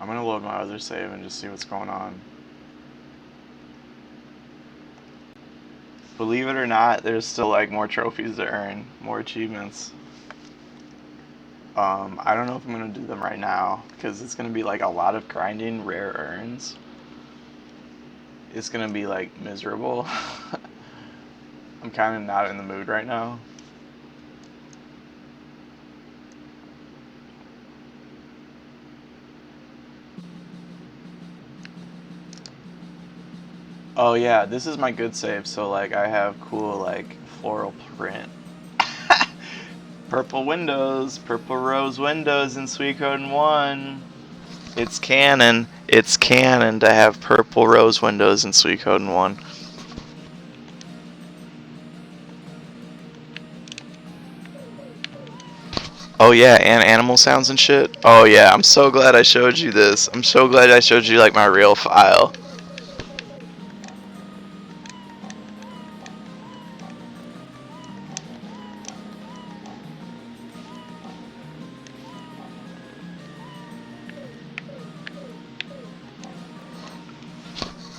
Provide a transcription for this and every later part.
I'm gonna load my other save and just see what's going on. Believe it or not, there's still like more trophies to earn, more achievements. I don't know if I'm gonna do them right now because it's gonna be like a lot of grinding rare earns. It's gonna be like miserable. I'm kind of not in the mood right now. Oh yeah, this is my good save. So like I have cool like floral print. Purple windows, purple rose windows in Suikoden 1. It's canon. It's canon to have purple rose windows in Suikoden 1. Oh yeah, and animal sounds and shit. Oh yeah, I'm so glad I showed you this. I'm so glad I showed you like my real file.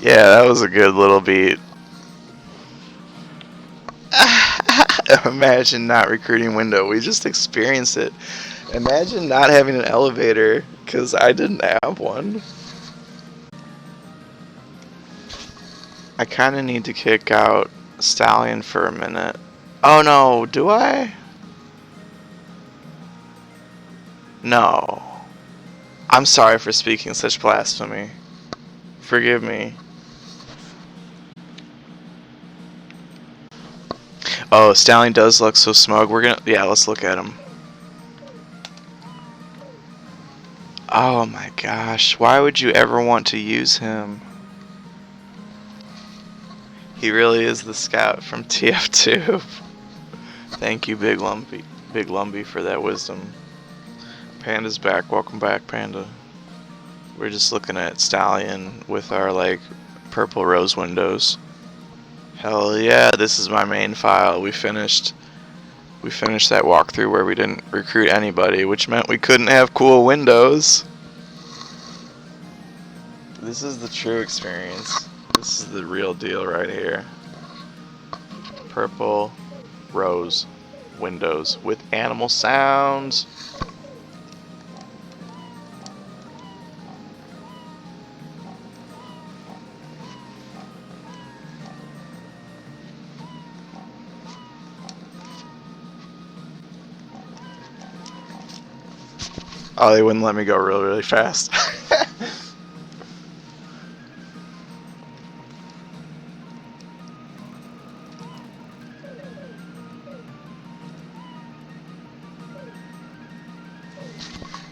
Yeah, that was a good little beat. Imagine not recruiting window. We just experienced it. Imagine not having an elevator, because I didn't have one. I kind of need to kick out Stallion for a minute. Oh no, do I? No. I'm sorry for speaking such blasphemy. Forgive me. Oh, Stallion does look so smug. Yeah, let's look at him. Oh my gosh, why would you ever want to use him? He really is the scout from TF2. Thank you, Big Lumpy, for that wisdom. Panda's back. Welcome back, Panda. We're just looking at Stallion with our like purple rose windows. Hell yeah, this is my main file. We finished that walkthrough where we didn't recruit anybody, which meant we couldn't have cool windows. This is the true experience. This is the real deal right here. Purple rose windows with animal sounds. Oh, they wouldn't let me go really, really fast.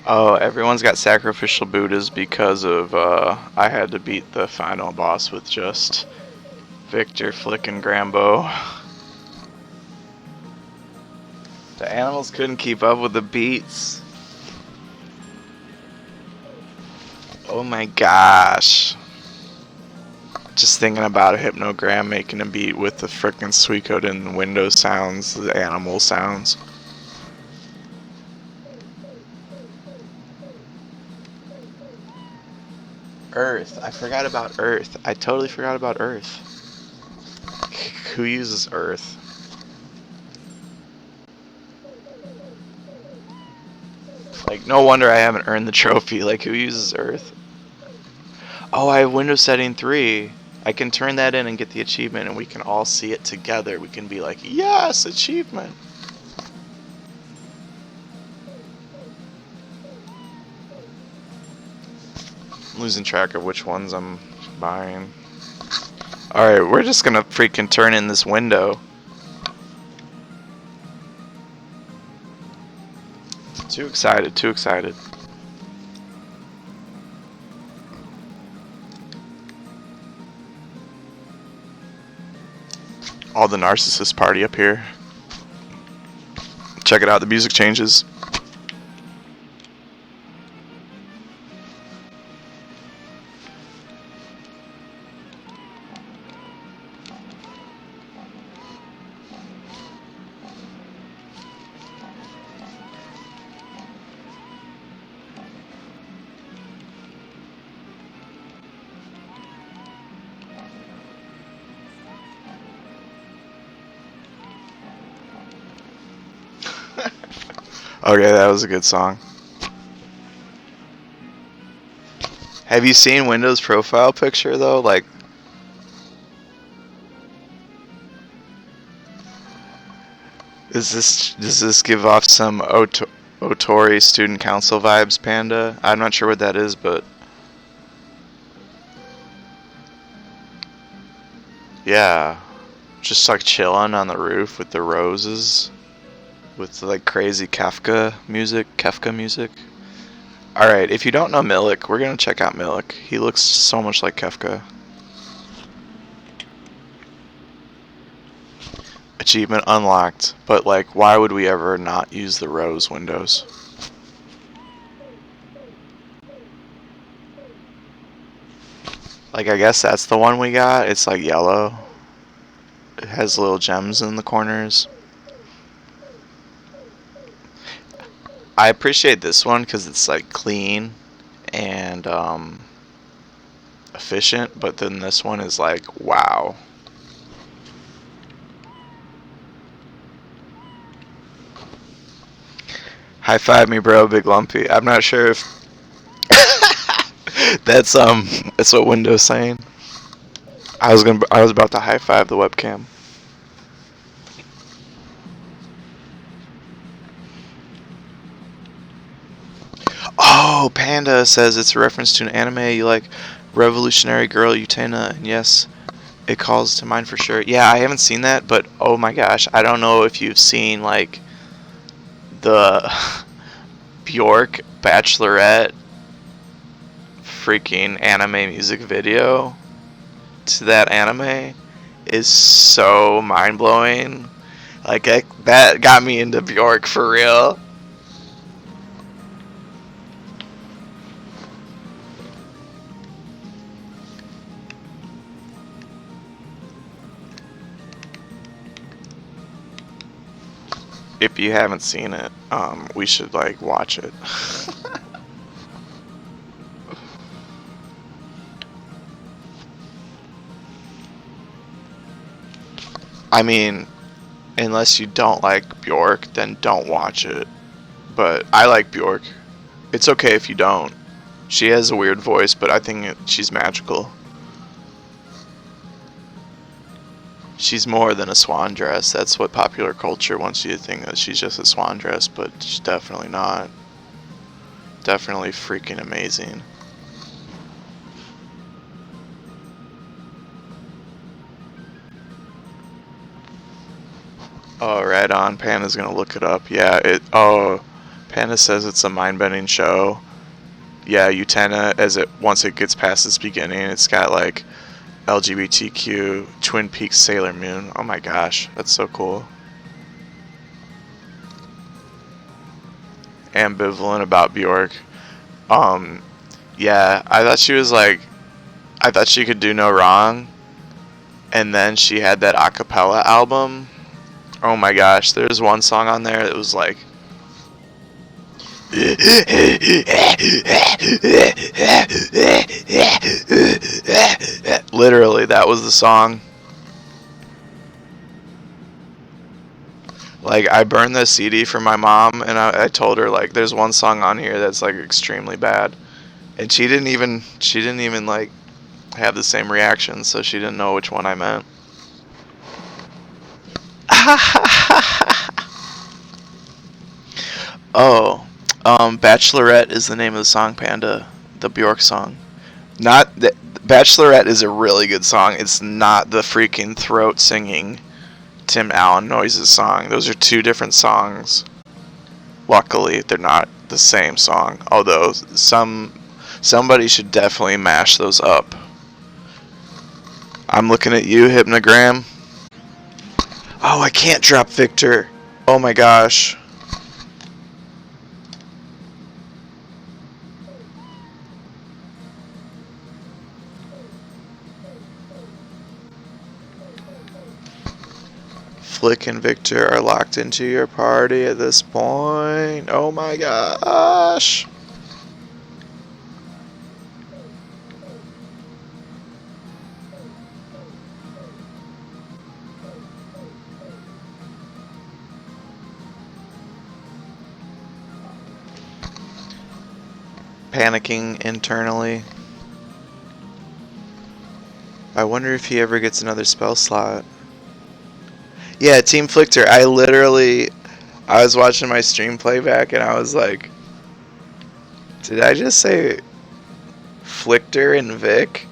Oh, everyone's got sacrificial Buddhas because of, I had to beat the final boss with just Victor, Flick, and Grambo. The animals couldn't keep up with the beats. Oh my gosh. Just thinking about a hypnogram making a beat with the frickin' Suikoden window sounds, the animal sounds. Earth. I forgot about Earth. I totally forgot about Earth. Who uses Earth? Like, no wonder I haven't earned the trophy. Like, who uses Earth? Oh, I have Windows setting 3. I can turn that in and get the achievement, and we can all see it together. We can be like, yes, achievement. I'm losing track of which ones I'm buying. Alright, we're just gonna freaking turn in this window. Too excited, too excited. All the narcissist party up here. Check it out, the music changes. Okay, that was a good song. Have you seen Windows profile picture though? Like, does this give off some Otori student council vibes, Panda? I'm not sure what that is, but yeah, just like chilling on the roof with the roses, with like crazy Kafka music. All right, if you don't know Milik, we're gonna check out Milik. He looks so much like Kafka. Achievement unlocked, but like, why would we ever not use the rose windows? Like, I guess that's the one we got. It's like yellow. It has little gems in the corners. I appreciate this one because it's like clean and efficient, but then this one is like, wow. High five me, bro, Big Lumpy. I'm not sure if that's what Windows saying. I was about to high five the webcam. Oh, Panda says it's a reference to an anime you like, Revolutionary Girl Utena, and yes, it calls to mind for sure. Yeah, I haven't seen that, but oh my gosh, I don't know if you've seen like the Bjork Bachelorette freaking anime music video to that anime is so mind-blowing. Like, that got me into Bjork for real. If you haven't seen it, we should like watch it. I mean, unless you don't like Bjork, then don't watch it. But I like Bjork. It's okay if you don't. She has a weird voice, but I think she's magical. She's more than a swan dress. That's what popular culture wants you to think, that she's just a swan dress, but she's definitely not. Definitely freaking amazing. Oh, right on. Panda's gonna look it up. Yeah, Panda says it's a mind-bending show. Yeah, Utena, once it gets past its beginning, it's got like LGBTQ, Twin Peaks, Sailor Moon. Oh my gosh, that's so cool. Ambivalent about Bjork. Yeah, I thought she could do no wrong. And then she had that a cappella album. Oh my gosh, there's one song on there that was like, literally, that was the song. Like, I burned the CD for my mom, and I told her like, there's one song on here that's like extremely bad, and she didn't even like have the same reaction, so she didn't know which one I meant. Oh, Bachelorette is the name of the song, Panda. The Bjork song. Not the, Bachelorette is a really good song. It's not the freaking throat singing Tim Allen Noises song. Those are two different songs. Luckily, they're not the same song. Although somebody should definitely mash those up. I'm looking at you, Hypnogram. Oh, I can't drop Victor. Oh my gosh. Flick and Victor are locked into your party at this point. Oh my gosh. panicking internally. I wonder if he ever gets another spell slot. Yeah, Team Flichter. I was watching my stream playback and I was like, did I just say Flichter and Vic?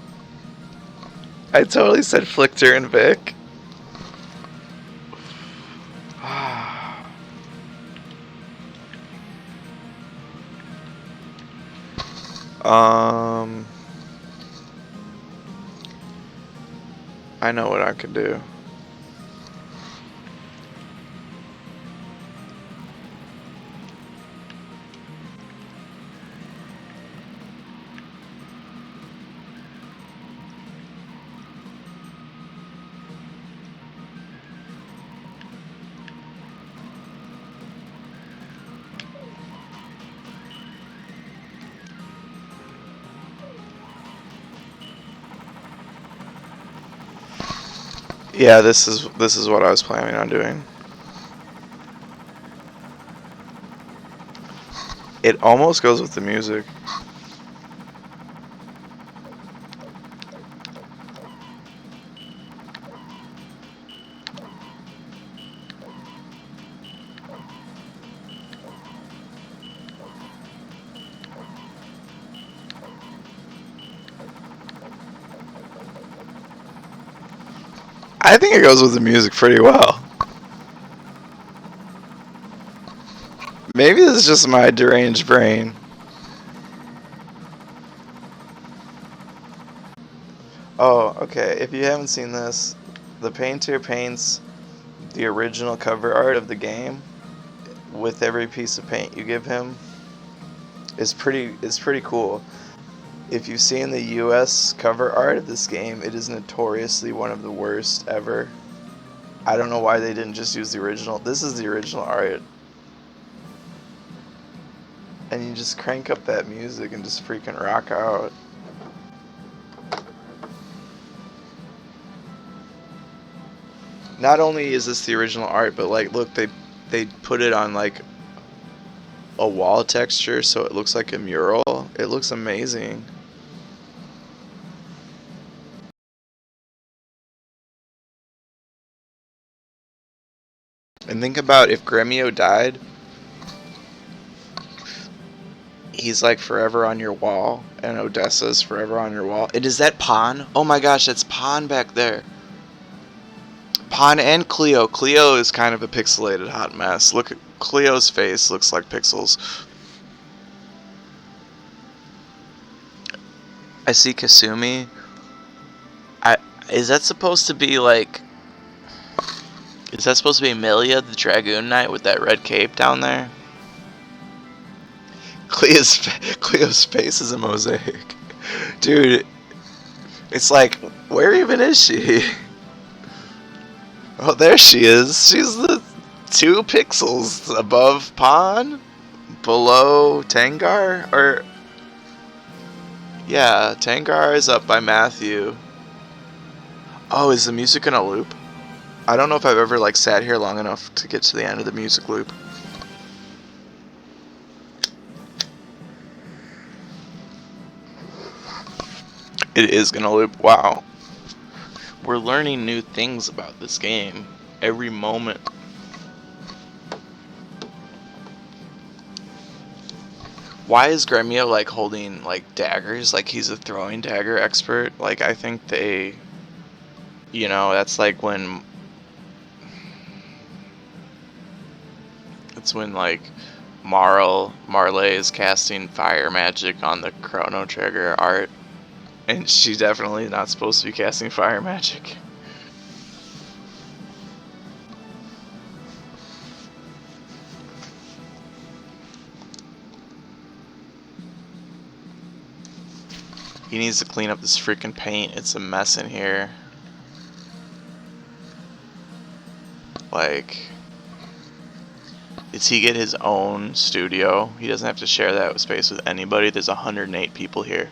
I totally said Flichter and Vic. I know what I could do. Yeah, this is what I was planning on doing. It almost goes with the music. I think it goes with the music pretty well. Maybe this is just my deranged brain. Oh, okay. If you haven't seen this, the painter paints the original cover art of the game with every piece of paint you give him. It's pretty cool. If you've seen the US cover art of this game, it is notoriously one of the worst ever. I don't know why they didn't just use the original. This is the original art. And you just crank up that music and just freaking rock out. Not only is this the original art, but like, look, they put it on like a wall texture, so it looks like a mural. It looks amazing. And think about if Gremio died, he's like forever on your wall, and Odessa's forever on your wall. And is that Pon? Oh my gosh, that's Pon back there. Pon and Cleo. Cleo is kind of a pixelated hot mess. Look at Cleo's face, looks like pixels. I see Kasumi. Is that supposed to be like... Is that supposed to be Amelia, the Dragoon Knight, with that red cape down there? Cleo's face is a mosaic. Dude, it's like, where even is she? Oh, there she is. She's the 2 pixels above Pon, below Tangar, or... Yeah, Tangar is up by Matthew. Oh, is the music gonna loop? I don't know if I've ever like sat here long enough to get to the end of the music loop. It is gonna loop. Wow. We're learning new things about this game every moment. Why is Gremio like holding like daggers? Like he's a throwing dagger expert? Like I think they... You know, that's like when... It's when like Marley is casting fire magic on the Chrono Trigger art. And she's definitely not supposed to be casting fire magic. He needs to clean up this freaking paint. It's a mess in here. Like, does he get his own studio? He doesn't have to share that space with anybody. There's 108 people here.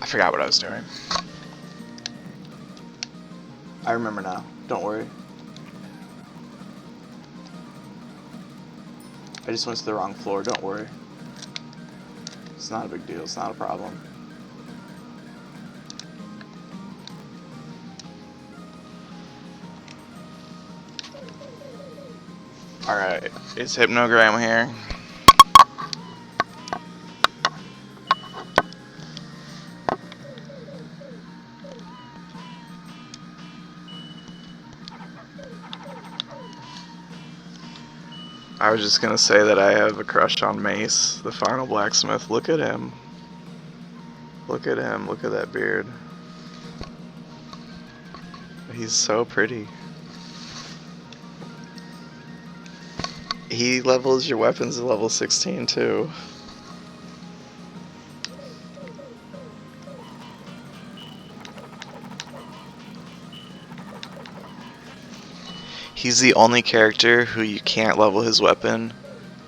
forgot what I was doing. I remember now. Don't worry. I just went to the wrong floor. Don't worry. It's not a big deal. It's not a problem. Alright, it's Hypnogram here. I was just gonna say that I have a crush on Mace, the final blacksmith. Look at him. Look at him. Look at that beard. He's so pretty. He levels your weapons at level 16 too. He's the only character who you can't level his weapon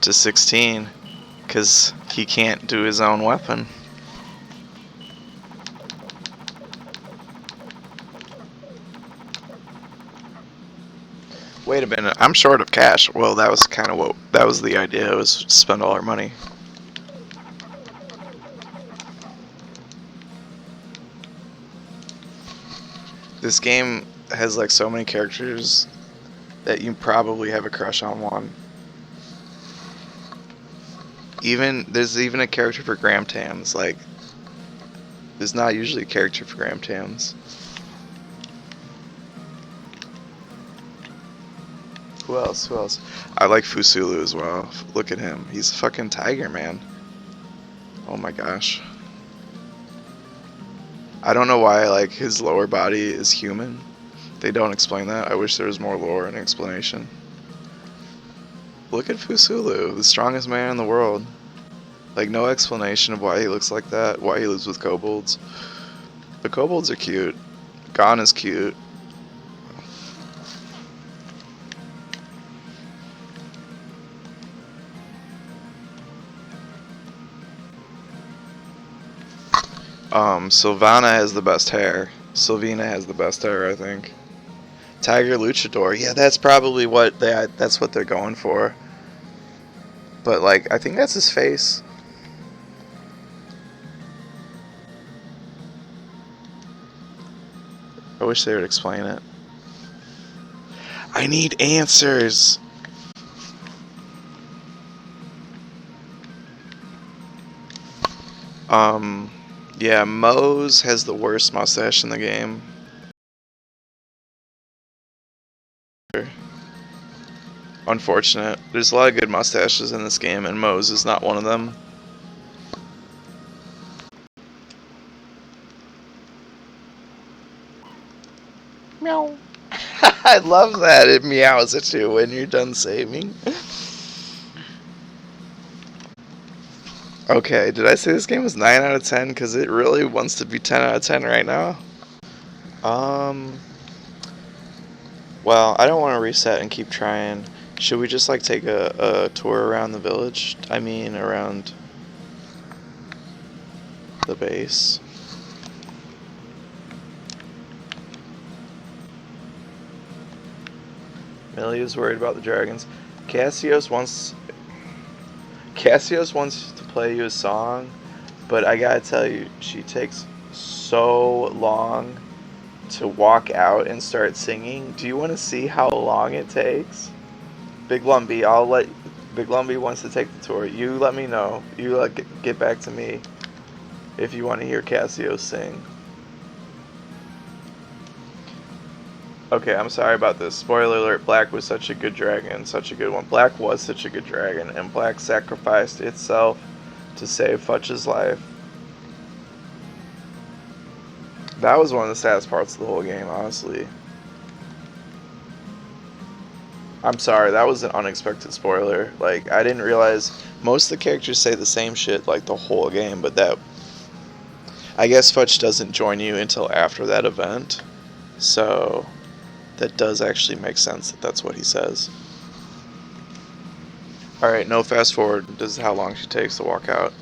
to 16 because he can't do his own weapon. Wait a minute, I'm short of cash. Well, that was kind of that was the idea, was to spend all our money. This game has like so many characters that you probably have a crush on one. There's even a character for Gram Tams. Like, there's not usually a character for Gram Tams. Who else? Who else? I like Fusulu as well. Look at him. He's a fucking tiger, man. Oh my gosh. I don't know why like his lower body is human. They don't explain that. I wish there was more lore and explanation. Look at Fusulu, the strongest man in the world. Like, no explanation of why he looks like that, why he lives with kobolds. The kobolds are cute. Gon is cute. Sylvana has the best hair. Sylvina has the best hair, I think. Tiger Luchador, yeah, that's probably that's what they're going for. But like, I think that's his face. I wish they would explain it. I need answers. Yeah, Moe's has the worst mustache in the game. Unfortunate. There's a lot of good mustaches in this game, and Moe's is not one of them. Meow. I love that. It meows at you when you're done saving. Okay, did I say this game was 9 out of 10? Because it really wants to be 10 out of 10 right now. Well, I don't want to reset and keep trying. Should we just like take a tour around the village? I mean, around the base. Millie is worried about the dragons. Cassios wants to play you a song, but I gotta tell you, she takes so long to walk out and start singing. Do you want to see how long it takes? Big Lumpy, Big Lumpy wants to take the tour. You let me know. You get back to me if you want to hear Cassio sing. Okay, I'm sorry about this. Spoiler alert, Black was such a good dragon, such a good one. Black was such a good dragon, and Black sacrificed itself to save Futch's life. That was one of the saddest parts of the whole game, honestly. I'm sorry, that was an unexpected spoiler. Like, I didn't realize most of the characters say the same shit like the whole game, but that, I guess Futch doesn't join you until after that event. So that does actually make sense that that's what he says. Alright, no fast forward. This is how long she takes to walk out.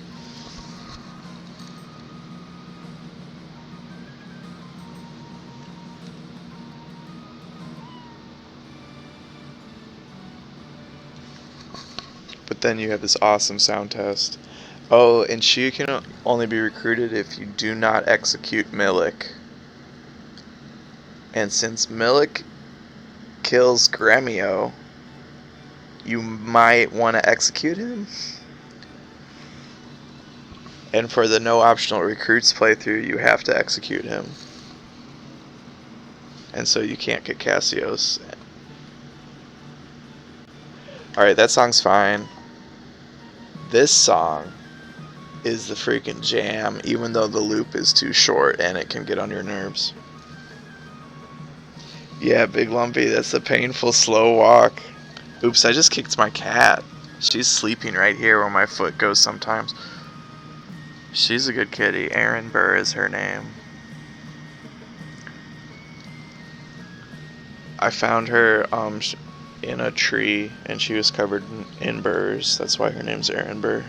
But then you have this awesome sound test. Oh, and she can only be recruited if you do not execute Milik. And since Milik kills Gremio, you might want to execute him. And for the no optional recruits playthrough, you have to execute him. And so you can't get Cassios. Alright, that song's fine. This song is the freaking jam, even though the loop is too short and it can get on your nerves. Yeah, Big Lumpy, that's a painful slow walk. Oops, I just kicked my cat. She's sleeping right here where my foot goes sometimes. She's a good kitty. Erin Burr is her name. I found her in a tree and she was covered in burrs. That's why her name's Erin Burr.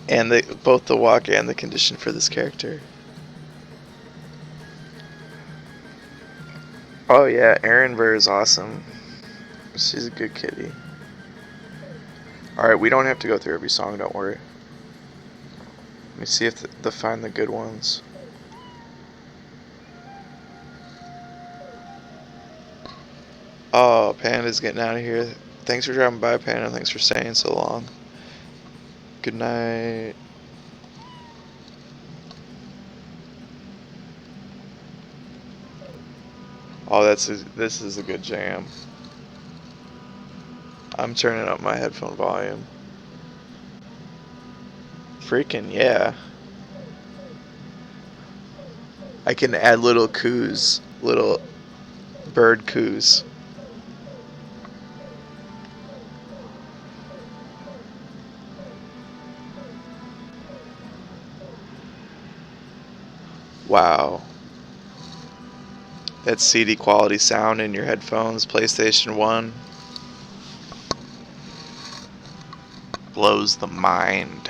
And both the walk and the condition for this character. Oh yeah, Erin Burr is awesome. She's a good kitty. Alright, we don't have to go through every song, don't worry. Let me see if they find the good ones. Oh, Panda's getting out of here. Thanks for dropping by, Panda. Thanks for staying so long. Good night. Oh, this is a good jam. I'm turning up my headphone volume. Freaking yeah. I can add little coos, little bird coos. Wow. That CD quality sound in your headphones, PlayStation 1. Blows the mind.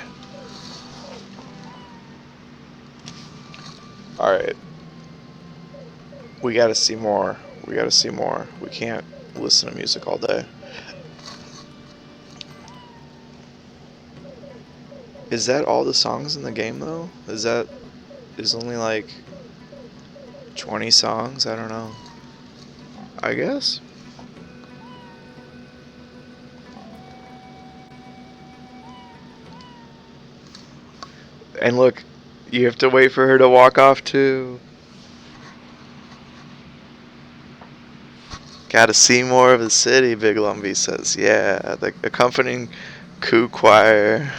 Alright. We gotta see more. We gotta see more. We can't listen to music all day. Is that all the songs in the game though? Is only like 20 songs? I don't know. I guess. And look, you have to wait for her to walk off too. Gotta see more of the city, Big Lumpy says. Yeah, the accompanying coup choir.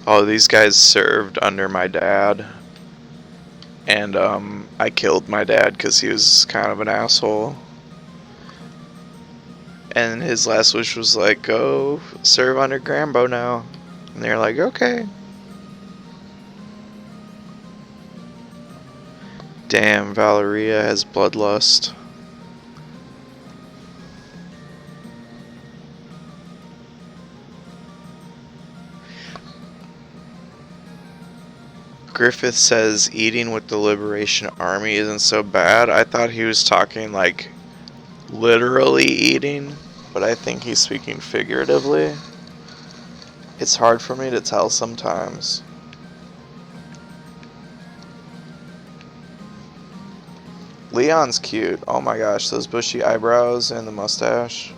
Oh, these guys served under my dad. And I killed my dad because he was kind of an asshole. And his last wish was like, go serve under Grambo now. And they're like, okay. Damn, Valeria has bloodlust. Griffith says eating with the Liberation Army isn't so bad. I thought he was talking like literally eating, but I think he's speaking figuratively. It's hard for me to tell sometimes. Leon's cute. Oh my gosh, those bushy eyebrows and the mustache.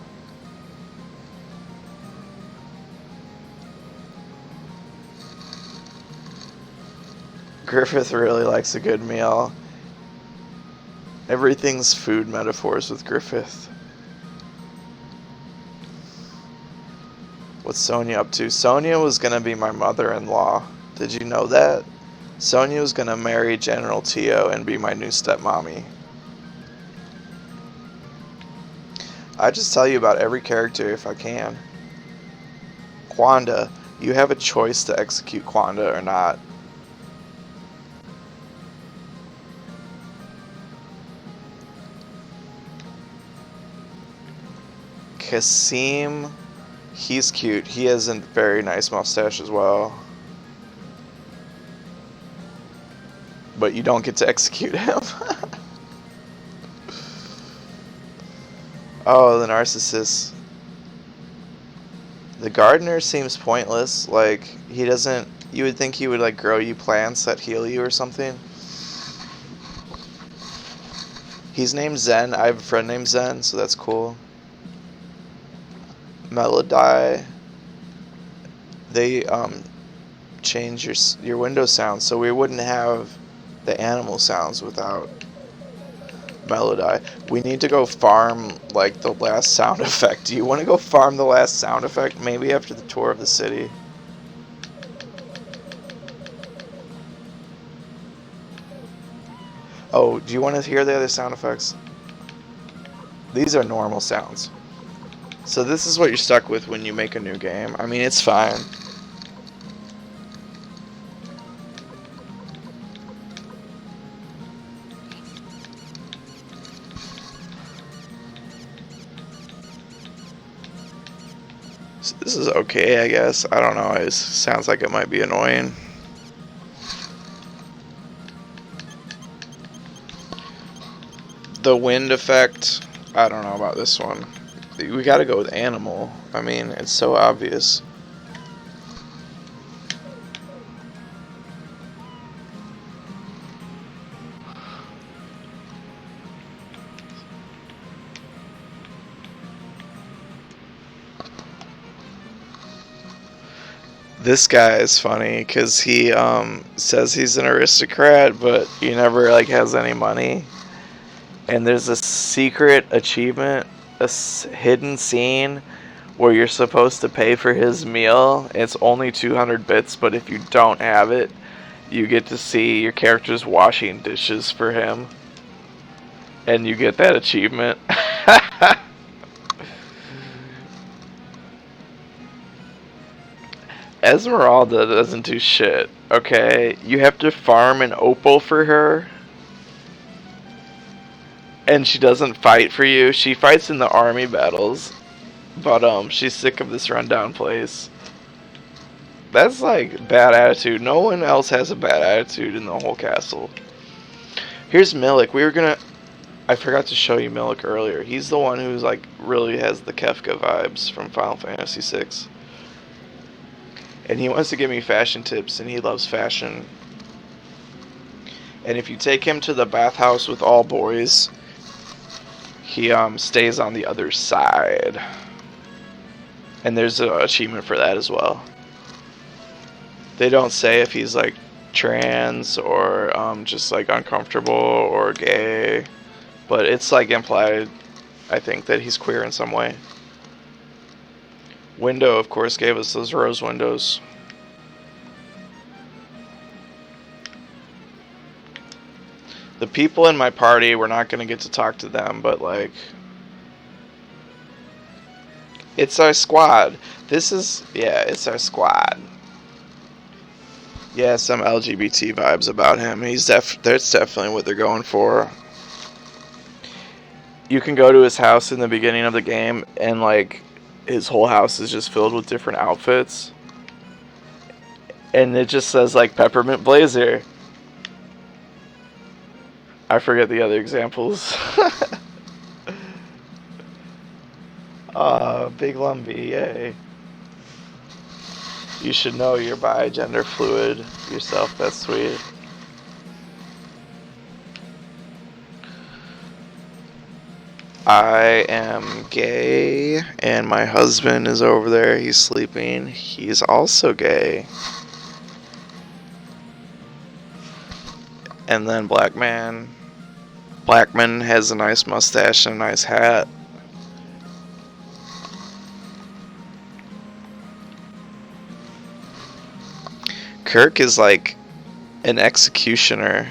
Griffith really likes a good meal. Everything's food metaphors with Griffith. What's Sonia up to? Sonia was gonna be my mother-in-law. Did you know that? Sonia was gonna marry General Tio and be my new stepmommy. I just tell you about every character if I can. Quanda, you have a choice to execute Quanda or not. Kasim, he's cute. He has a very nice mustache as well. But you don't get to execute him. Oh, the narcissist. The gardener seems pointless. Like, he doesn't... You would think he would, like, grow you plants that heal you or something. He's named Zen. I have a friend named Zen, so that's cool. Melody. They, change your window sounds, so we wouldn't have the animal sounds without Melody. We need to go farm, like, the last sound effect. Do you want to go farm the last sound effect? Maybe after the tour of the city. Oh, do you want to hear the other sound effects? These are normal sounds. So this is what you're stuck with when you make a new game. I mean, it's fine. So this is okay, I guess. I don't know. It sounds like it might be annoying. The wind effect, I don't know about this one. We gotta go with animal. I mean, it's so obvious. This guy is funny because he says he's an aristocrat, but he never like has any money. And there's a secret achievement, a hidden scene where you're supposed to pay for his meal. It's only 200 bits, but if you don't have it, you get to see your characters washing dishes for him. And you get that achievement. Esmeralda doesn't do shit, okay? You have to farm an opal for her. And she doesn't fight for you. She fights in the army battles. But she's sick of this rundown place. That's like bad attitude. No one else has a bad attitude in the whole castle. Here's Milik. I forgot to show you Milik earlier. He's the one who's like really has the Kefka vibes from Final Fantasy VI. And he wants to give me fashion tips, and he loves fashion. And if you take him to the bathhouse with all boys, he stays on the other side. And there's an achievement for that as well. They don't say if he's like trans or just like uncomfortable or gay, but it's like implied, I think, that he's queer in some way. Window, of course, gave us those rose windows. The people in my party, we're not going to get to talk to them, but like, it's our squad. It's our squad. Yeah, some LGBT vibes about him. That's definitely what they're going for. You can go to his house in the beginning of the game, and like, his whole house is just filled with different outfits. And it just says like Peppermint Blazer. I forget the other examples. Big Lumpy, yay. You should know you're bi, gender fluid yourself, that's sweet. I am gay, and my husband is over there, he's sleeping. He's also gay. And then Blackman has a nice mustache and a nice hat. Kirk is like an executioner.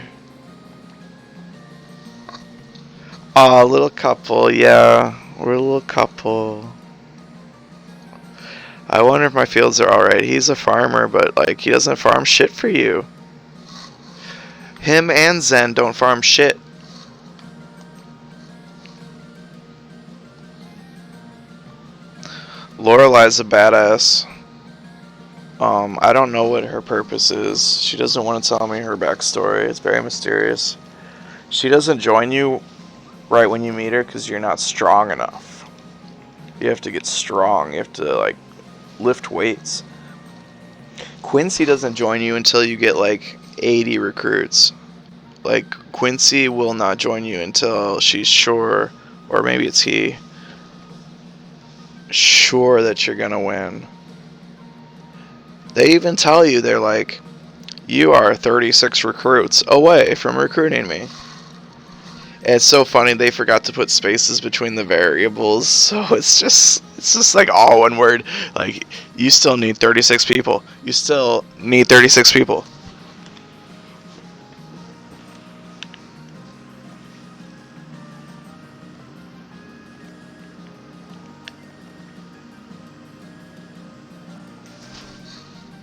Aw, little couple, yeah. We're a little couple. I wonder if my fields are alright. He's a farmer, but like, he doesn't farm shit for you. Him and Zen don't farm shit. Lorelai's a badass. I don't know what her purpose is. She doesn't want to tell me her backstory. It's very mysterious. She doesn't join you right when you meet her because you're not strong enough. You have to get strong. You have to, like, lift weights. Quincy doesn't join you until you get, like, 80 recruits. Like, Quincy will not join you until she's sure, or maybe it's he, sure that you're gonna win. They even tell you, they're like, you are 36 recruits away from recruiting me. And it's so funny, they forgot to put spaces between the variables, so it's just like all one word. Like, you still need 36 people. You still need 36 people.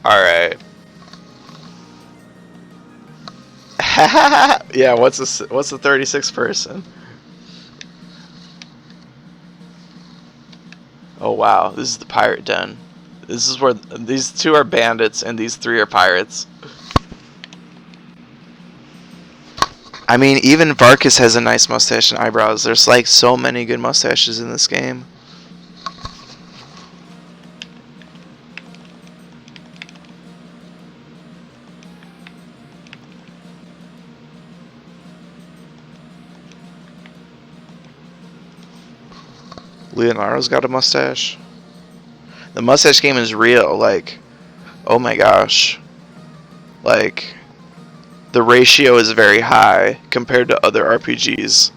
Alright. Yeah, what's the 36th person? Oh wow, this is the pirate den. This is where these two are bandits and these three are pirates. I mean, even Varkas has a nice mustache and eyebrows. There's like so many good mustaches in this game. Leonardo's got a mustache. The mustache game is real. Like, oh my gosh. Like, the ratio is very high compared to other RPGs.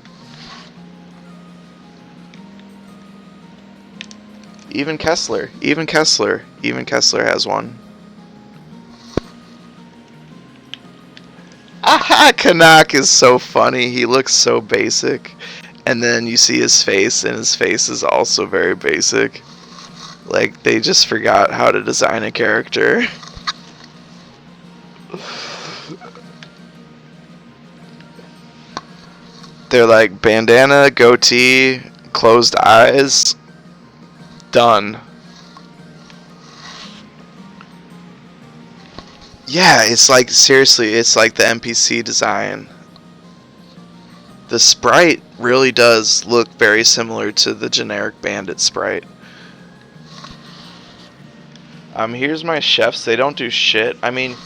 Even Kessler has one. Aha! Kanak is so funny. He looks so basic. And then you see his face, and his face is also very basic. Like, they just forgot how to design a character. They're like, bandana, goatee, closed eyes, done. Yeah, it's like, seriously, it's like the NPC design. The sprite really does look very similar to the generic bandit sprite. Here's my chefs. They don't do shit. I mean,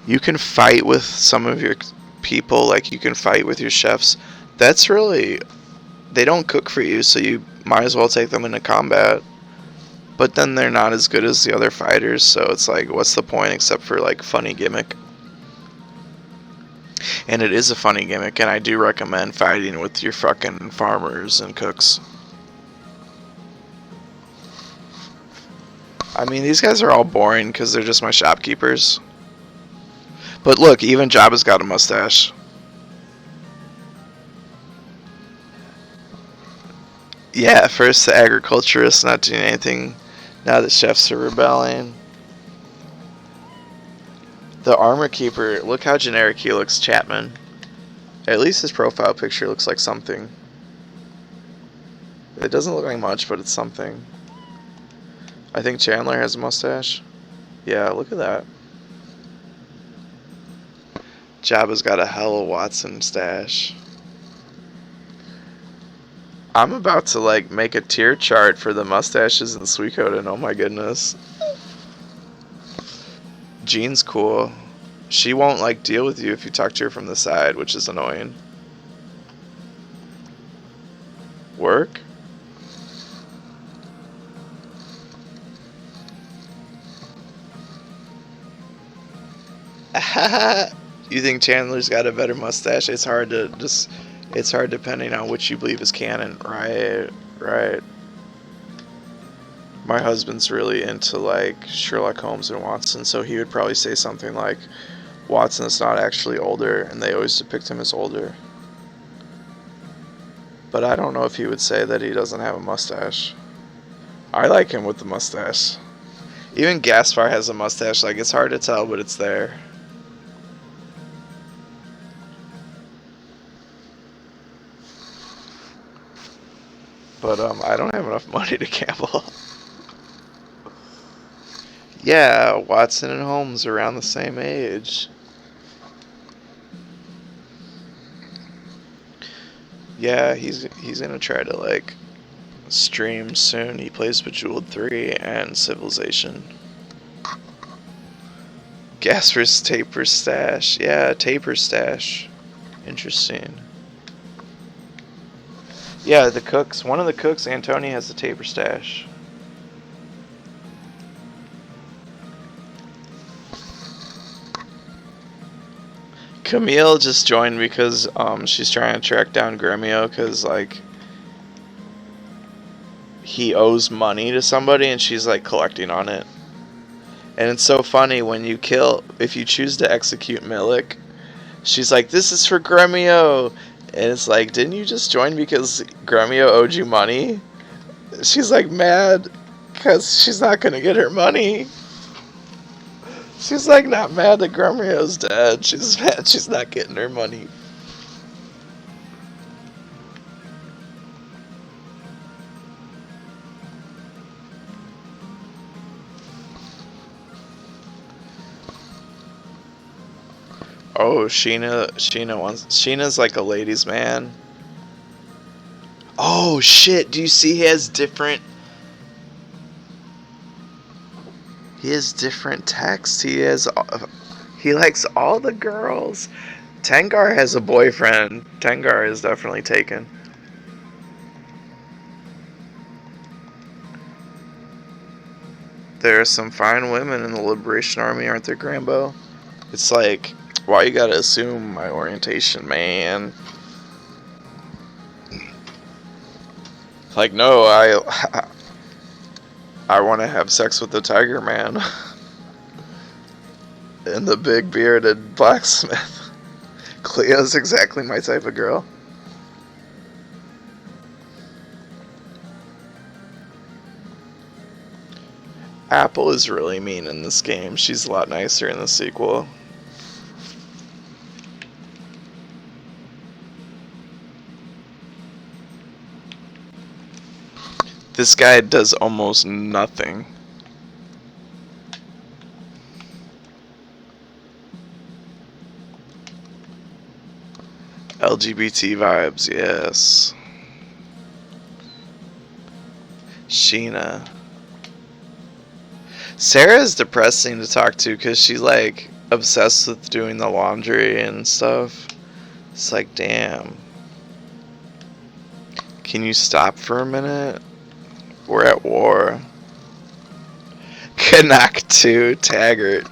you can fight with some of your people, like you can fight with your chefs. That's really... They don't cook for you, so you might as well take them into combat. But then they're not as good as the other fighters, so it's like, what's the point except for, like, funny gimmick? And it is a funny gimmick, and I do recommend fighting with your fucking farmers and cooks. I mean, these guys are all boring because they're just my shopkeepers. But look, even Jabba's got a mustache. Yeah, first the agriculturists not doing anything. Now the chefs are rebelling. The armor keeper, look how generic he looks, Chapman. At least his profile picture looks like something. It doesn't look like much, but it's something. I think Chandler has a mustache. Yeah, look at that. Jabba's got a hella Watson stash. I'm about to, like, make a tier chart for the mustaches in Suikoden. Oh my goodness. Jean's cool. She won't, like, deal with you if you talk to her from the side, which is annoying. Work? You think Chandler's got a better mustache? It's hard to just... It's hard depending on which you believe is canon. Right, right. My husband's really into, like, Sherlock Holmes and Watson, so he would probably say something like, Watson's not actually older, and they always depict him as older. But I don't know if he would say that he doesn't have a mustache. I like him with the mustache. Even Gaspar has a mustache, like, it's hard to tell, but it's there. But, I don't have enough money to gamble. Yeah, Watson and Holmes around the same age. Yeah, he's gonna try to like stream soon. He plays Bejeweled 3 and Civilization. Gasper's Taper Stash. Yeah, Taper Stash. Interesting. Yeah, the cooks. One of the cooks, Antoni, has the Taper Stash. Camille just joined because she's trying to track down Gremio because like he owes money to somebody and she's like collecting on it. And it's so funny when you kill, if you choose to execute Milik, she's like, this is for Gremio. And it's like, didn't you just join because Gremio owed you money? She's like mad because she's not going to get her money. She's like not mad that Gremio's dead. She's mad she's not getting her money. Oh, Sheena's like a ladies' man. Oh shit! Do you see he has different text. He likes all the girls. Tengar has a boyfriend. Tengar is definitely taken. There are some fine women in the Liberation Army, aren't there, Grambo? It's like, why you gotta assume my orientation, man? Like, no, I want to have sex with the Tiger Man. And the big bearded blacksmith. Cleo's exactly my type of girl. Apple is really mean in this game. She's a lot nicer in the sequel. This guy does almost nothing. LGBT vibes, yes. Sheena. Sarah's depressing to talk to because she's like obsessed with doing the laundry and stuff. It's like, damn. Can you stop for a minute? We're at war. Canuck 2, Taggart.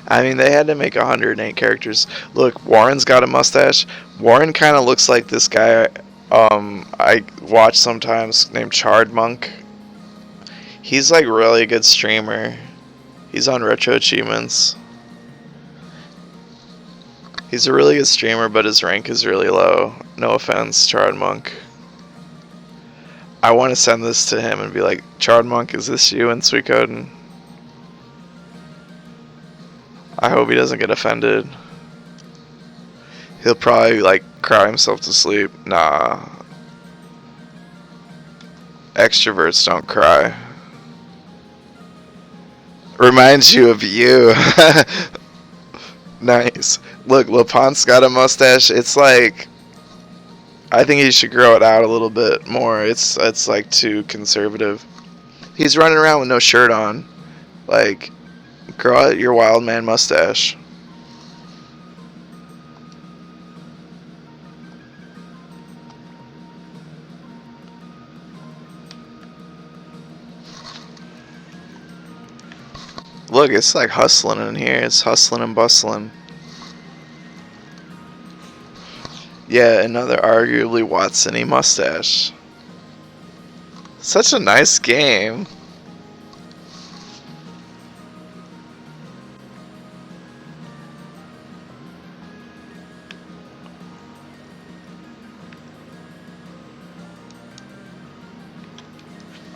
I mean, they had to make 108 characters. Look, Warren's got a mustache. Warren kind of looks like this guy I watch sometimes named Charred Monk. He's like really a good streamer. He's on Retro Achievements. He's a really good streamer, but his rank is really low. No offense, Charred Monk. I want to send this to him and be like, Charred Monk, is this you in Suikoden? I hope he doesn't get offended. He'll probably like cry himself to sleep. Nah. Extroverts don't cry. Reminds you of you. Nice. Look, LePont's got a mustache. It's like, I think he should grow it out a little bit more. It's like too conservative. He's running around with no shirt on. Like, grow out your wild man mustache. Look, it's like hustling in here. It's hustling and bustling. Yeah, another arguably Watson-y mustache. Such a nice game.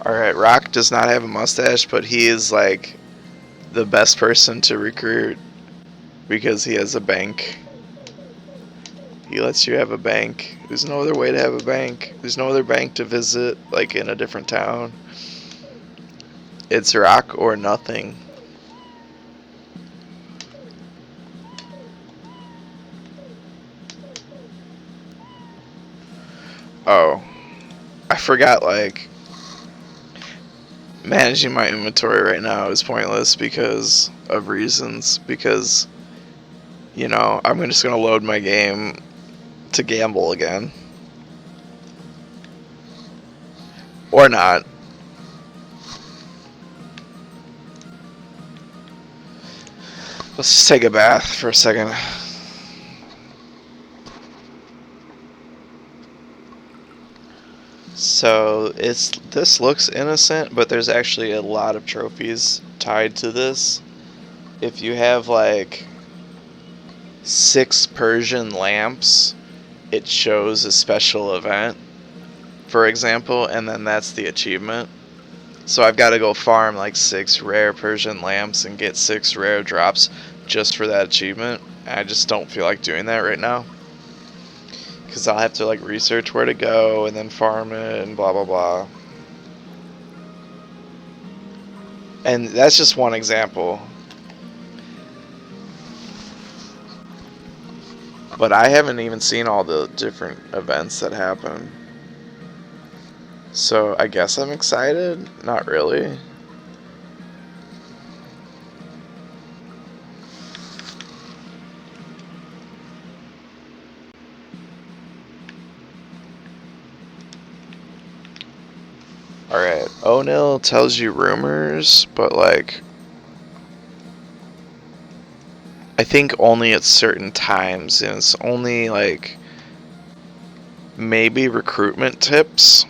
Alright, Rock does not have a mustache, but he is like the best person to recruit because he has a bank. He lets you have a bank. There's no other way to have a bank. There's no other bank to visit, like in a different town. It's Rock or nothing. Oh, I forgot, like, managing my inventory right now is pointless because of reasons. Because, you know, I'm just going to load my game to gamble again. Or not. Let's just take a bath for a second. So this looks innocent, but there's actually a lot of trophies tied to this. If you have like 6 Persian lamps, it shows a special event, for example, and then that's the achievement. So I've got to go farm like 6 rare Persian lamps and get 6 rare drops just for that achievement. I just don't feel like doing that right now, because I'll have to like research where to go and then farm it and blah blah blah. And that's just one example. But I haven't even seen all the different events that happen. So I guess I'm excited? Not really. Alright, O'Neill tells you rumors, but like, I think only at certain times, and it's only like maybe recruitment tips.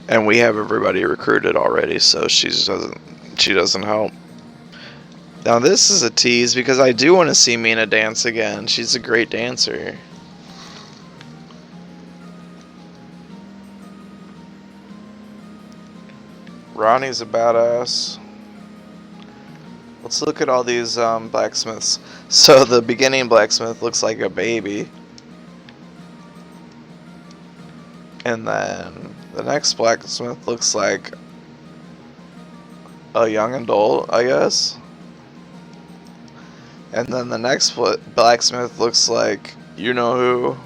And we have everybody recruited already, so she doesn't help. Now this is a tease because I do want to see Mina dance again. She's a great dancer. Ronnie's a badass. Let's look at all these blacksmiths. So the beginning blacksmith looks like a baby. And then the next blacksmith looks like a young adult, I guess. And then the next blacksmith looks like you know who.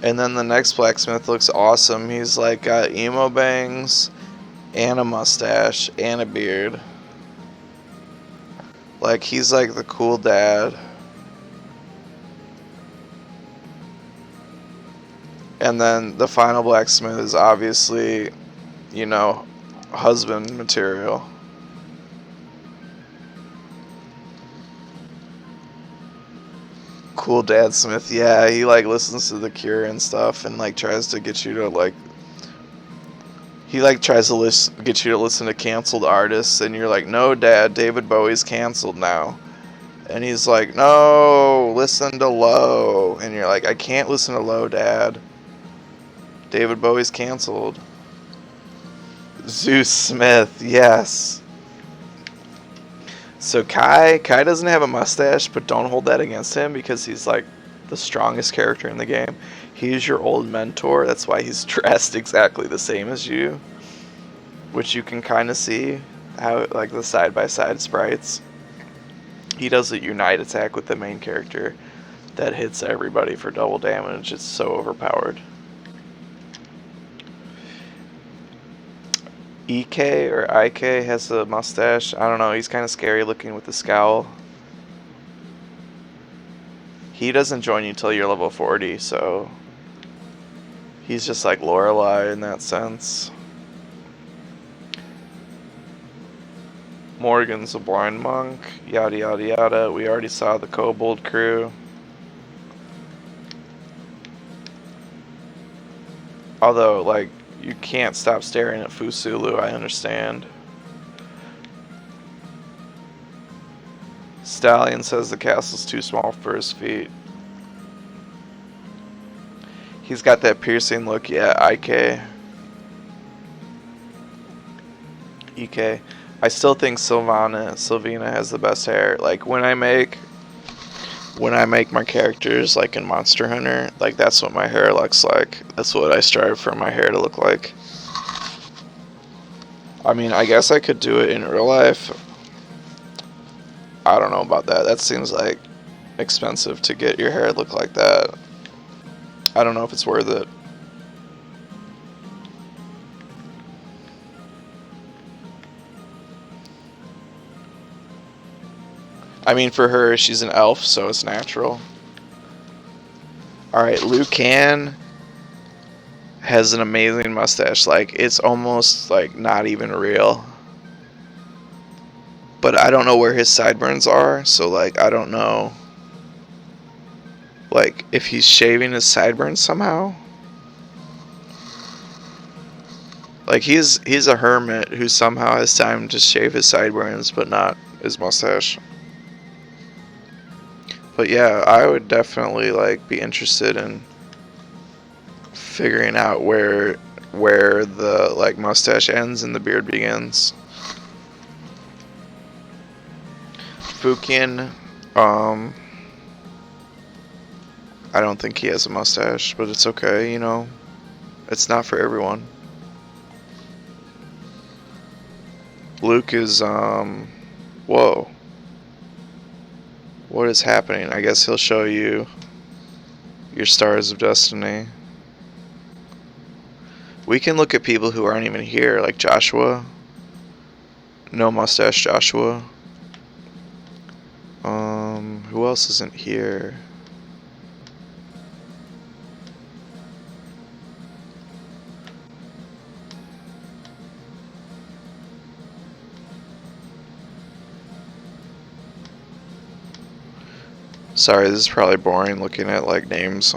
And then the next blacksmith looks awesome. He's like got emo bangs and a mustache and a beard. Like he's like the cool dad. And then the final blacksmith is obviously, you know, husband material. Cool dad Smith, yeah, he like listens to The Cure and stuff and like tries to get you to like, he like tries to get you to listen to canceled artists, and you're like, no dad, David Bowie's canceled now. And he's like, no, listen to Low. And you're like, I can't listen to Low, dad. David Bowie's canceled. Zeus Smith, yes. So Kai doesn't have a mustache, but don't hold that against him because he's like the strongest character in the game. He's your old mentor. That's why he's dressed exactly the same as you, which you can kind of see how like the side-by-side sprites. He does a unite attack with the main character that hits everybody for double damage. It's so overpowered. EK or IK has a mustache. I don't know, he's kind of scary looking with the scowl. He doesn't join you till you're level 40, so he's just like Lorelei in that sense. Morgan's a blind monk, yada yada yada. We already saw the kobold crew. Although, like, you can't stop staring at Fusulu, I understand. Stallion says the castle's too small for his feet. He's got that piercing look, yeah, IK. EK. I still think Sylvina has the best hair. Like, when I make my characters, like in Monster Hunter, like that's what my hair looks like. That's what I strive for my hair to look like. I mean, I guess I could do it in real life. I don't know about that. That seems like expensive to get your hair to look like that. I don't know if it's worth it. I mean, for her, she's an elf, so it's natural. Alright, Lucan has an amazing mustache. Like, it's almost, like, not even real. But I don't know where his sideburns are, so, like, I don't know, like, if he's shaving his sideburns somehow. Like, he's a hermit who somehow has time to shave his sideburns, but not his mustache. But yeah, I would definitely, like, be interested in figuring out where the, like, mustache ends and the beard begins. Fukian, I don't think he has a mustache, but it's okay, you know. It's not for everyone. Luke is, whoa. What is happening? I guess he'll show you your stars of destiny. We can look at people who aren't even here, like Joshua. No mustache Joshua. Who else isn't here? Sorry, this is probably boring looking at, like, names.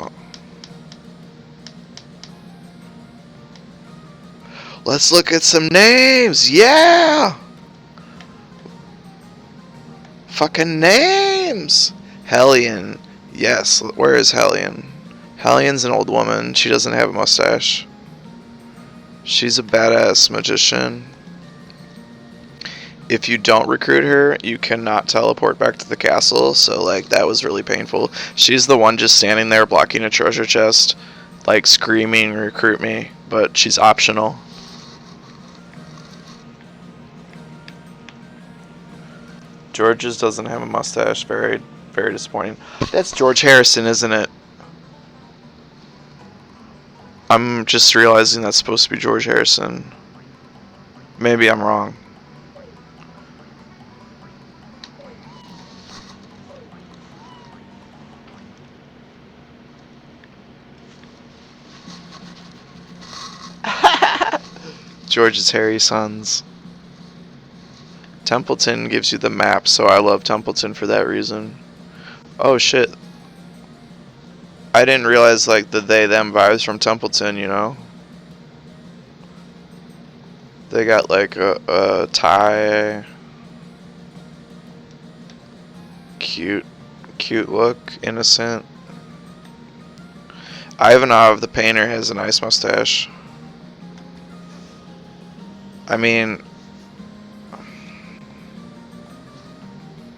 Let's look at some names! Yeah! Fucking names! Hellion. Yes, where is Hellion? Hellion's an old woman. She doesn't have a mustache. She's a badass magician. If you don't recruit her, you cannot teleport back to the castle, so, like, that was really painful. She's the one just standing there blocking a treasure chest, like, screaming, recruit me, but she's optional. George's doesn't have a mustache. Very, very disappointing. That's George Harrison, isn't it? I'm just realizing that's supposed to be George Harrison. Maybe I'm wrong. George's hairy sons. Templeton gives you the map, so I love Templeton for that reason. Oh shit. I didn't realize, like, the they-them vibes from Templeton, you know? They got, like, a tie. Cute look, innocent. Ivanov, the painter, has a nice mustache. I mean,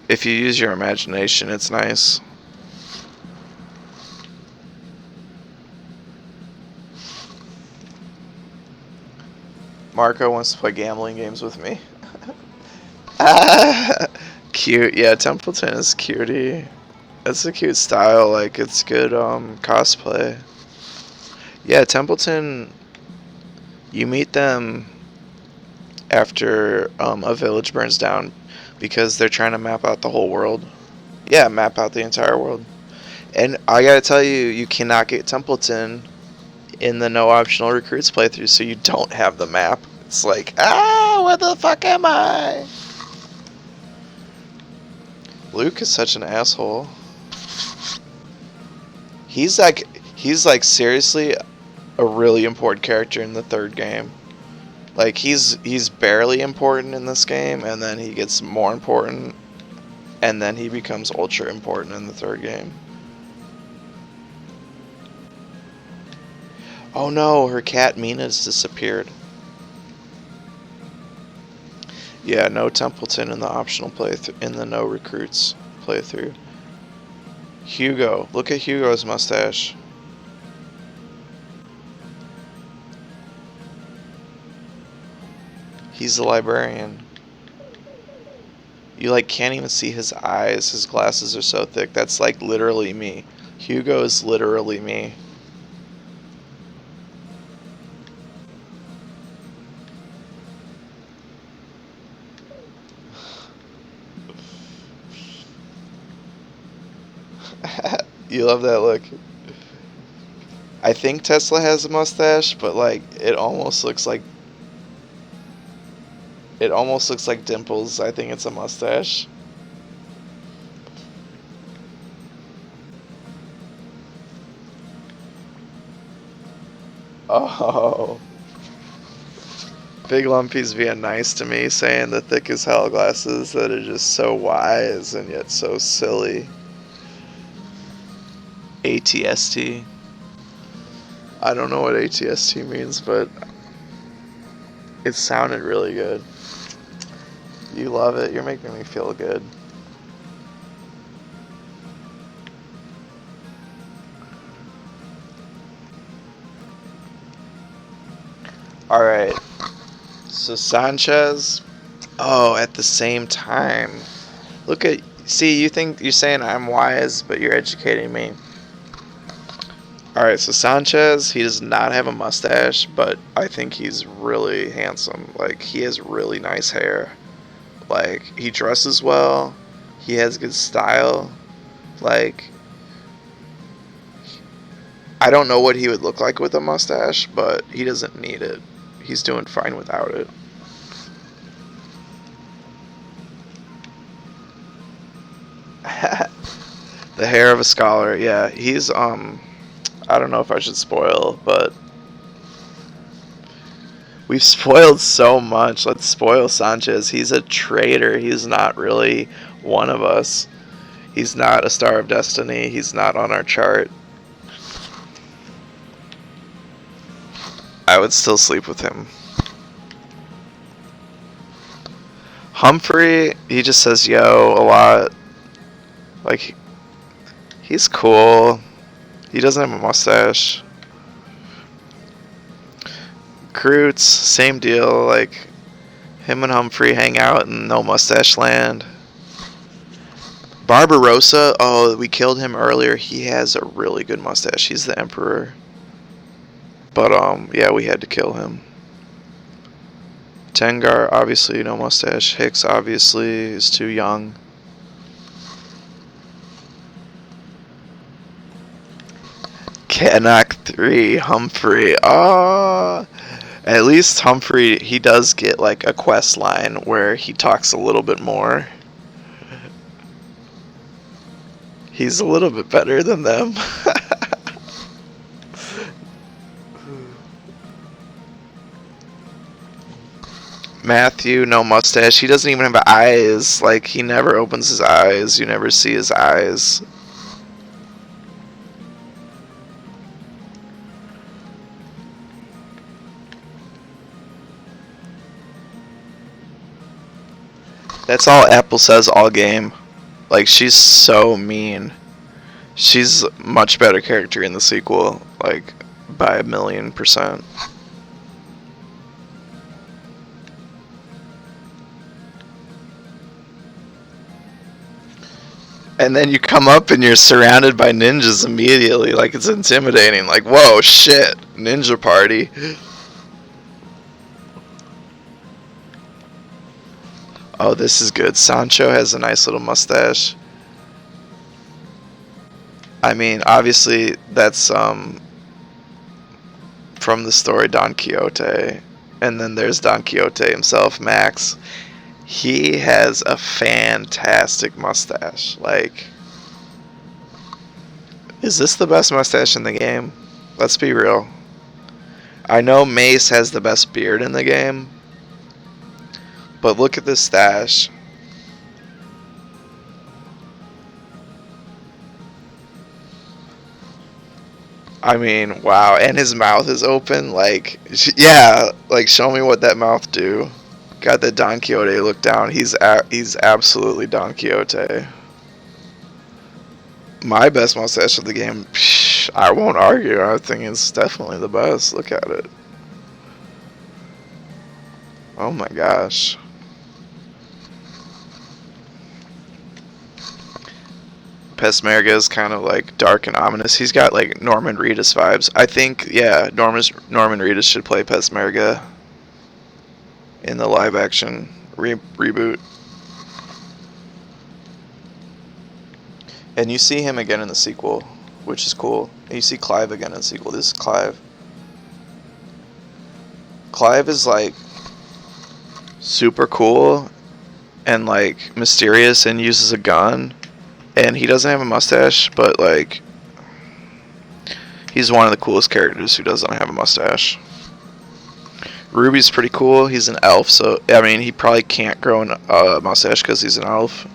if you use your imagination, it's nice. Marco wants to play gambling games with me. Cute. Yeah, Templeton is cutie. That's a cute style. Like, it's good cosplay. Yeah, Templeton, you meet them after a village burns down because they're trying to map out the whole world. Yeah, map out the entire world. And I gotta tell you, you cannot get Templeton in the no optional recruits playthrough, so you don't have the map. It's like, where the fuck am I? Luke is such an asshole. He's like seriously a really important character in the third game. Like, he's barely important in this game, and then he gets more important, and then he becomes ultra important in the third game. Oh no, her cat Mina's disappeared. Yeah, no Templeton in the optional playthrough, in the no recruits playthrough. Hugo, look at Hugo's mustache. He's the librarian. You like can't even see his eyes. His glasses are so thick. That's like literally me. Hugo is literally me. You love that look. I think Tesla has a mustache, but like it almost looks like dimples. I think it's a mustache. Oh. Big Lumpy's being nice to me, saying the thick as hell glasses that are just so wise and yet so silly. ATST. I don't know what ATST means, but it sounded really good. You love it. You're making me feel good. Alright. So Sanchez. Oh, at the same time. Look at. See, you think you're saying I'm wise, but you're educating me. Alright, so Sanchez, he does not have a mustache, but I think he's really handsome. Like, he has really nice hair. Like, he dresses well. He has good style. Like, I don't know what he would look like with a mustache, but he doesn't need it. He's doing fine without it. The hair of a scholar, yeah. He's, I don't know if I should spoil, but we've spoiled so much. Let's spoil Sanchez. He's a traitor. He's not really one of us. He's not a star of destiny. He's not on our chart. I would still sleep with him. Humphrey, he just says yo a lot. Like, he's cool. He doesn't have a mustache. Kroots, same deal. Like, him and Humphrey hang out in no mustache land. Barbarossa, oh, we killed him earlier. He has a really good mustache. He's the emperor. But, yeah, we had to kill him. Tengar, obviously, no mustache. Hicks, obviously, is too young. Canuck 3, Humphrey. Oh, at least Humphrey, he does get like a quest line where he talks a little bit more. He's a little bit better than them. Matthew, no mustache. He doesn't even have eyes. Like, he never opens his eyes. You never see his eyes. That's all Apple says all game. Like, she's so mean. She's a much better character in the sequel. Like, by 1,000,000%. And then you come up and you're surrounded by ninjas immediately. Like, it's intimidating. Like, whoa, shit. Ninja party. Oh, this is good. Sancho has a nice little mustache. I mean, obviously, that's from the story Don Quixote. And then there's Don Quixote himself, Max. He has a fantastic mustache. Like, is this the best mustache in the game? Let's be real. I know Mace has the best beard in the game, but look at this stash. I mean, wow. And his mouth is open. Like, yeah, like, show me what that mouth do. Got the Don Quixote look down. He's absolutely Don Quixote. My best mustache of the game, psh, I won't argue. I think it's definitely the best. Look at it. Oh my gosh. Pesmerga is kind of like dark and ominous. He's got like Norman Reedus vibes. I think, yeah, Norman Reedus should play Pesmerga in the live action reboot. And you see him again in the sequel, which is cool. And you see Clive again in the sequel. This is Clive. Clive is like super cool and like mysterious and uses a gun. And he doesn't have a mustache, but like he's one of the coolest characters who doesn't have a mustache. Ruby's pretty cool. He's an elf, so I mean he probably can't grow a mustache because he's an elf.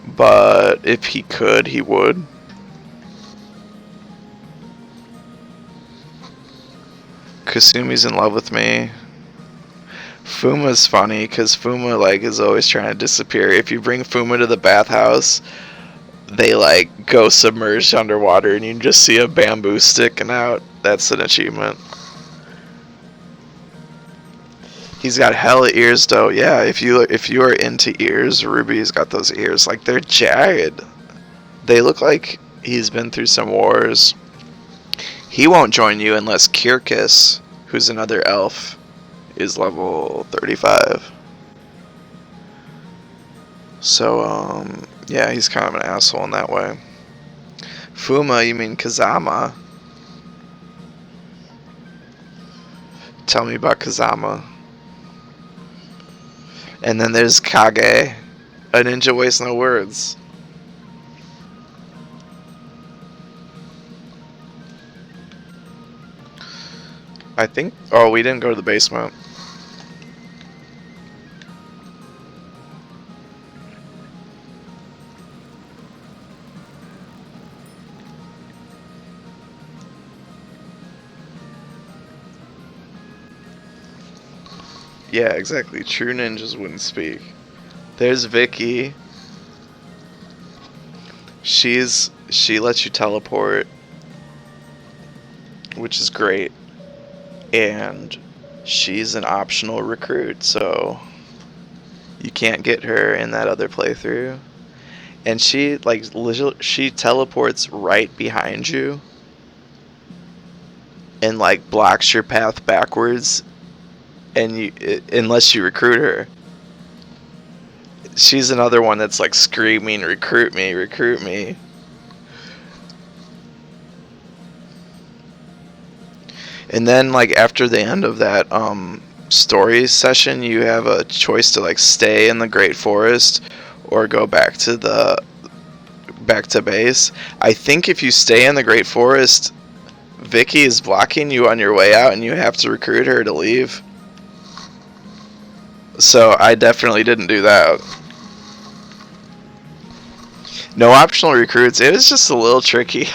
But if he could, he would. Kasumi's in love with me. Fuma's funny because Fuma like is always trying to disappear. If you bring Fuma to the bathhouse, they like go submerged underwater and you can just see a bamboo sticking out. That's an achievement. He's got hella ears though. Yeah, if you are into ears, Ruby's got those ears. Like they're jagged. They look like he's been through some wars. He won't join you unless Kirkus, who's another elf, is level 35. So, yeah, he's kind of an asshole in that way. Fuma, you mean Kazama? Tell me about Kazama. And then there's Kage. A ninja wastes no words. I think... Oh, we didn't go to the basement. Yeah, exactly. True ninjas wouldn't speak. There's Vicky. She lets you teleport, which is great. And she's an optional recruit, so you can't get her in that other playthrough. And she she teleports right behind you and like blocks your path backwards, and unless you recruit her. She's another one that's like screaming, recruit me, recruit me. And then like after the end of that story session, you have a choice to like stay in the Great Forest or go back to base. I think if you stay in the Great Forest, Vicky is blocking you on your way out and you have to recruit her to leave. So I definitely didn't do that. No optional recruits. It was just a little tricky.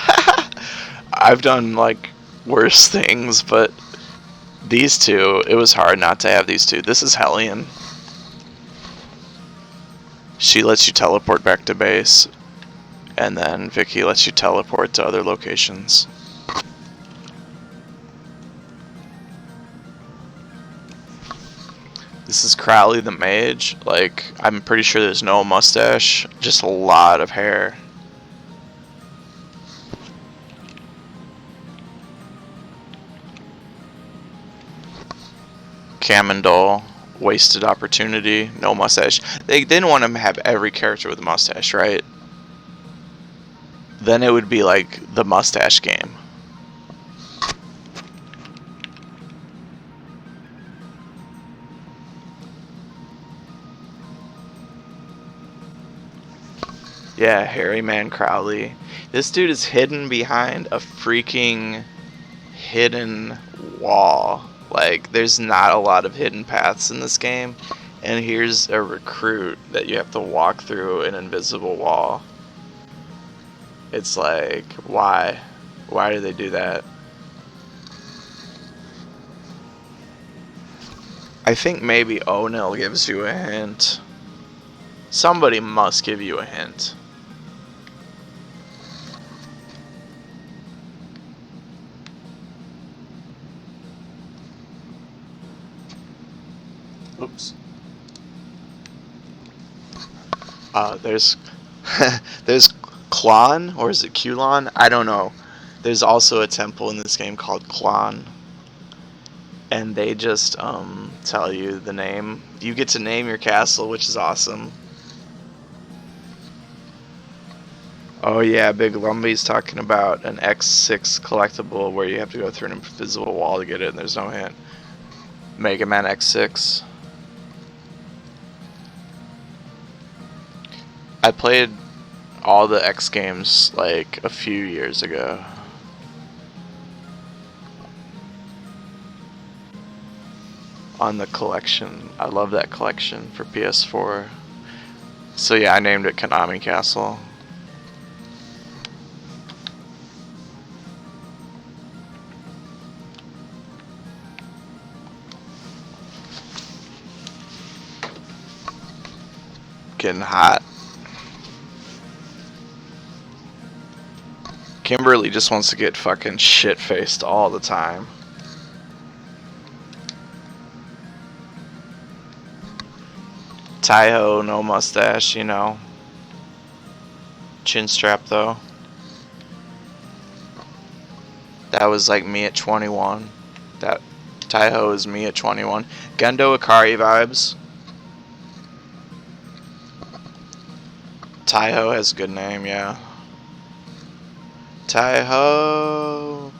I've done like worse things, but these two, it was hard not to have these two. This is Hellion. She lets you teleport back to base, and then Vicky lets you teleport to other locations. This is Crowley the Mage. Like, I'm pretty sure there's no mustache, just a lot of hair. Camendol, wasted opportunity, no mustache. They didn't want to have every character with a mustache, right? Then it would be like the mustache game. Yeah, Hairy Man Crowley. This dude is hidden behind a freaking hidden wall. Like, there's not a lot of hidden paths in this game. And here's a recruit that you have to walk through an invisible wall. It's like, why? Why do they do that? I think maybe Onil gives you a hint. Somebody must give you a hint. Oops. There's There's Klon, or is it Kulon? I don't know. There's also a temple in this game called Klon, and they just tell you the name. You get to name your castle, which is awesome. Oh yeah, Big Lumbie's talking about an X6 collectible where you have to go through an invisible wall to get it, and there's no hint. Mega Man X6. I played all the X games like a few years ago. On the collection. I love that collection for PS4. So yeah, I named it Konami Castle. Getting hot. Kimberly just wants to get fucking shit-faced all the time. Taiho, no mustache, you know. Chin strap though. That was like me at 21. That Taiho is me at 21. Gendo Ikari vibes. Taiho has a good name, yeah. Taiho.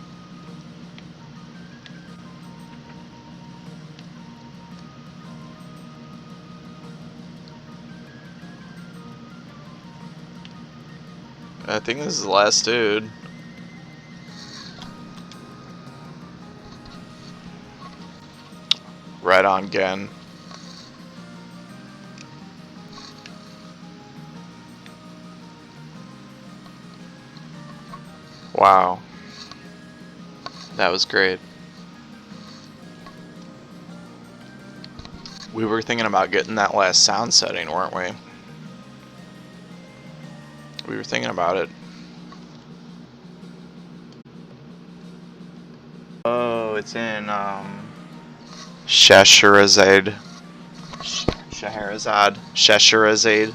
I think this is the last dude. Right on, Gen. Wow. That was great. We were thinking about getting that last sound setting, weren't we? We were thinking about it. Oh, it's in Scheherazade. Scheherazade.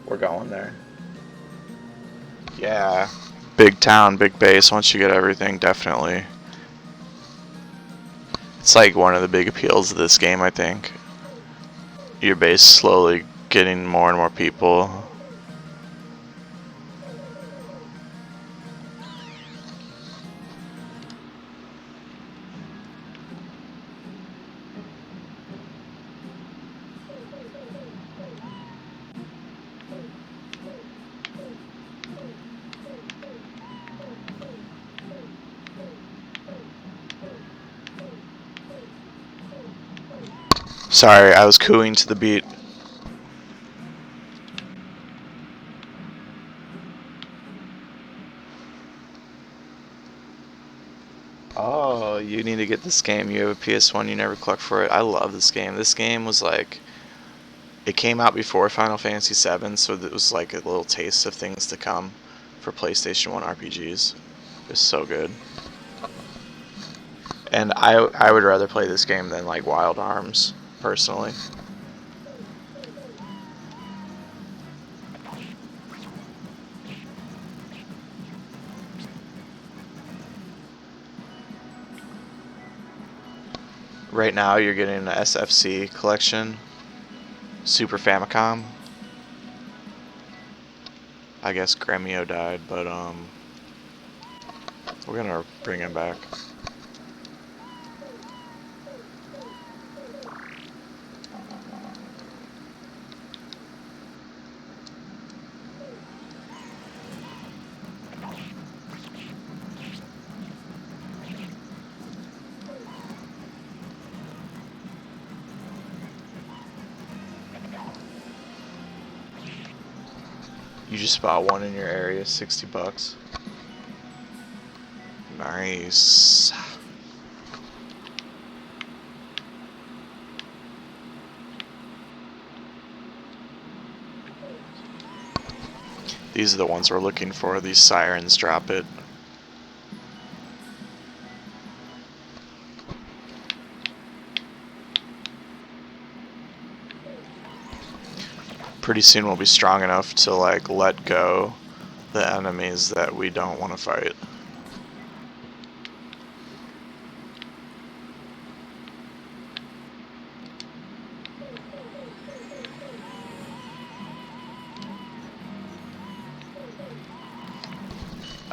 We're going there. Yeah. Big town, big base. Once you get everything, definitely. It's like one of the big appeals of this game, I think. Your base slowly getting more and more people. Sorry, I was cooing to the beat. Oh, you need to get this game. You have a PS1, you never collect for it. I love this game. This game was like... It came out before Final Fantasy VII, so it was like a little taste of things to come for PlayStation 1 RPGs. It was so good. And I would rather play this game than like Wild Arms, personally. Right now you're getting an SFC collection, Super Famicom. I guess Gremio died, but we're gonna bring him back. You just bought one in your area, 60 bucks. Nice. These are the ones we're looking for. These sirens drop it. pretty soon we'll be strong enough to like let go the enemies that we don't want to fight.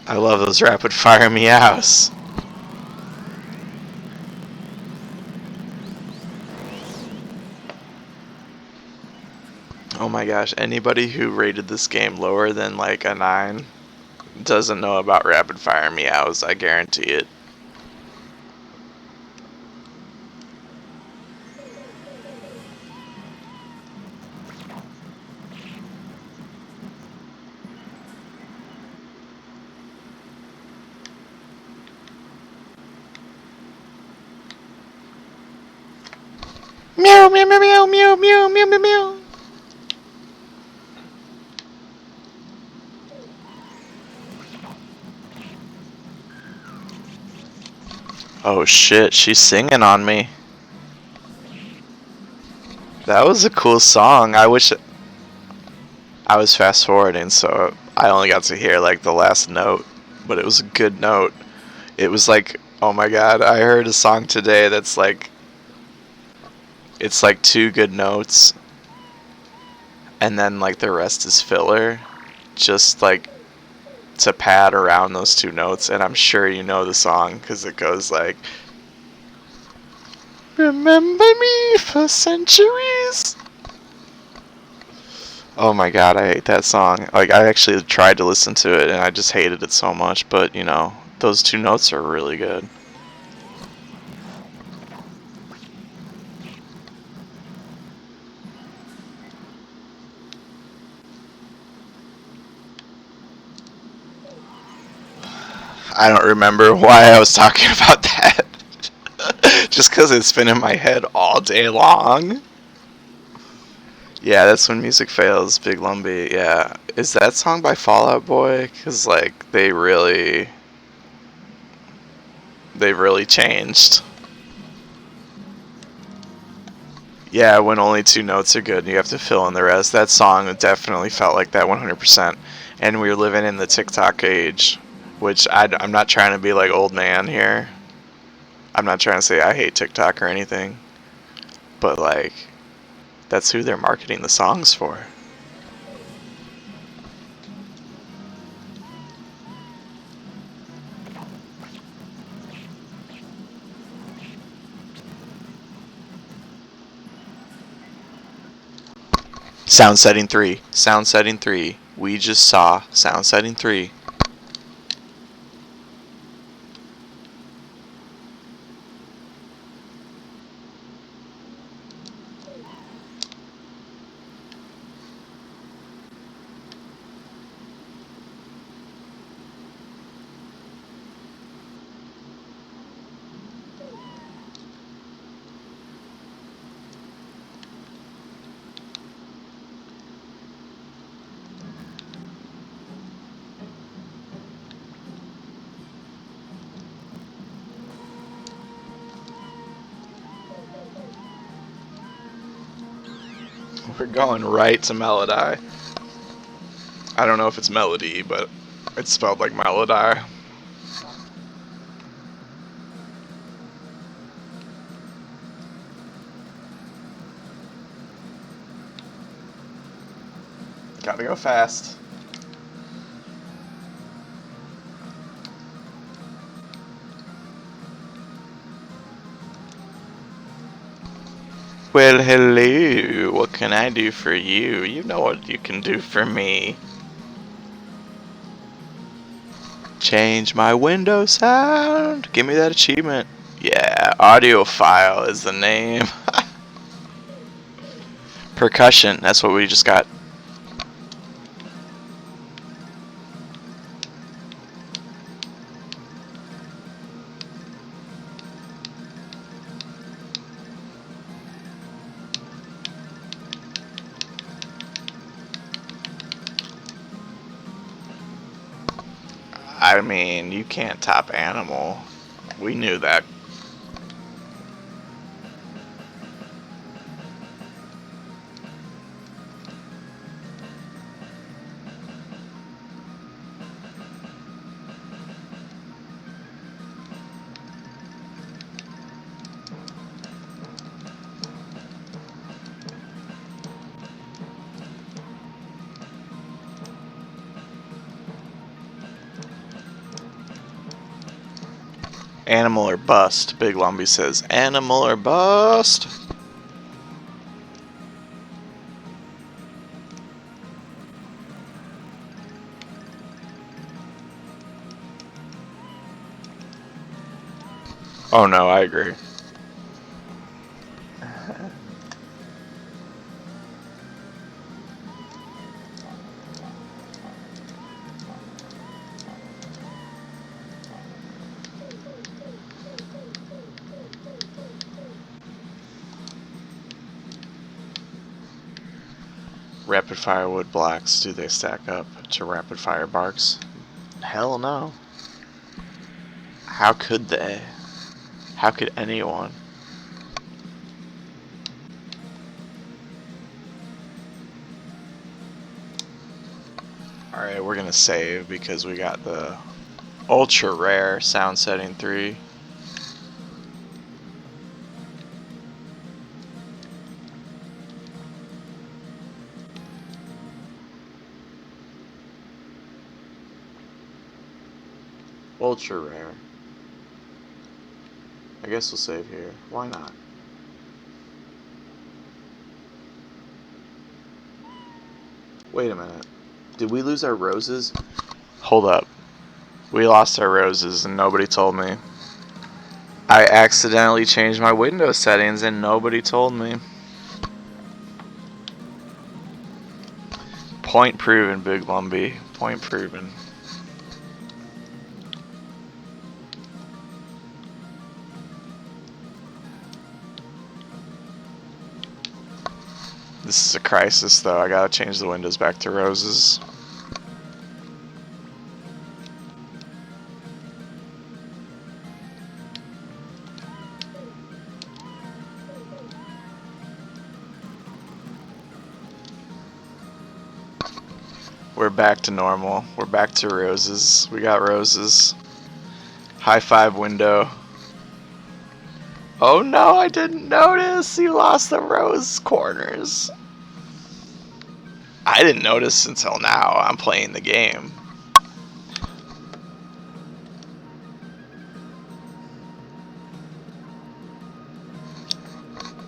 I love those rapid fire meows. Oh my gosh, anybody who rated this game lower than like a 9 doesn't know about rapid fire meows, I guarantee it. Meow meow meow meow meow meow meow meow meow. Oh shit, she's singing on me. That was a cool song. I wish I was fast forwarding, so I only got to hear like the last note, but it was a good note. It was like, oh my god, I heard a song today that's like, it's like 2 good notes, and then like the rest is filler, just like to pad around those 2 notes. And I'm sure you know the song because it goes like, remember me for centuries. Oh my god, I hate that song. Like, I actually tried to listen to it and I just hated it so much, but you know, those 2 notes are really good. I don't remember why I was talking about that. Just because it's been in my head all day long. Yeah, that's when music fails, Big Lumbee. Yeah. Is that song by Fall Out Boy? Because, like, they've really changed. Yeah, when only 2 notes are good and you have to fill in the rest. That song definitely felt like that 100%. And we're living in the TikTok age, which I'm not trying to be like old man here. I'm not trying to say I hate TikTok or anything. But, like, that's who they're marketing the songs for. Sound setting 3. Sound setting 3. We just saw sound setting 3. We're going right to Melody. I don't know if it's Melody, but it's spelled like Melody. Gotta go fast. Well, hello. What can I do for you? You know what you can do for me. Change my window sound. Give me that achievement. Yeah, Audiophile is the name. Percussion. That's what we just got. I mean, you can't top Animal. We knew that. Animal or bust. Big Lumbee says, animal or bust. Oh no, I agree. Rapid fire wood blocks, do they stack up to rapid fire barks? Hell no. How could they? How could anyone? Alright, we're gonna save because we got the ultra rare sound setting 3. Ultra rare. I guess we'll save here. Why not? Wait a minute. Did we lose our roses? Hold up. We lost our roses and nobody told me. I accidentally changed my Windows settings and nobody told me. Point proven, Big Lumbee. Point proven. This is a crisis, though. I gotta change the windows back to roses. We're back to normal. We're back to roses. We got roses. High five window. Oh no, I didn't notice. You lost the rose corners. I didn't notice until now. I'm playing the game.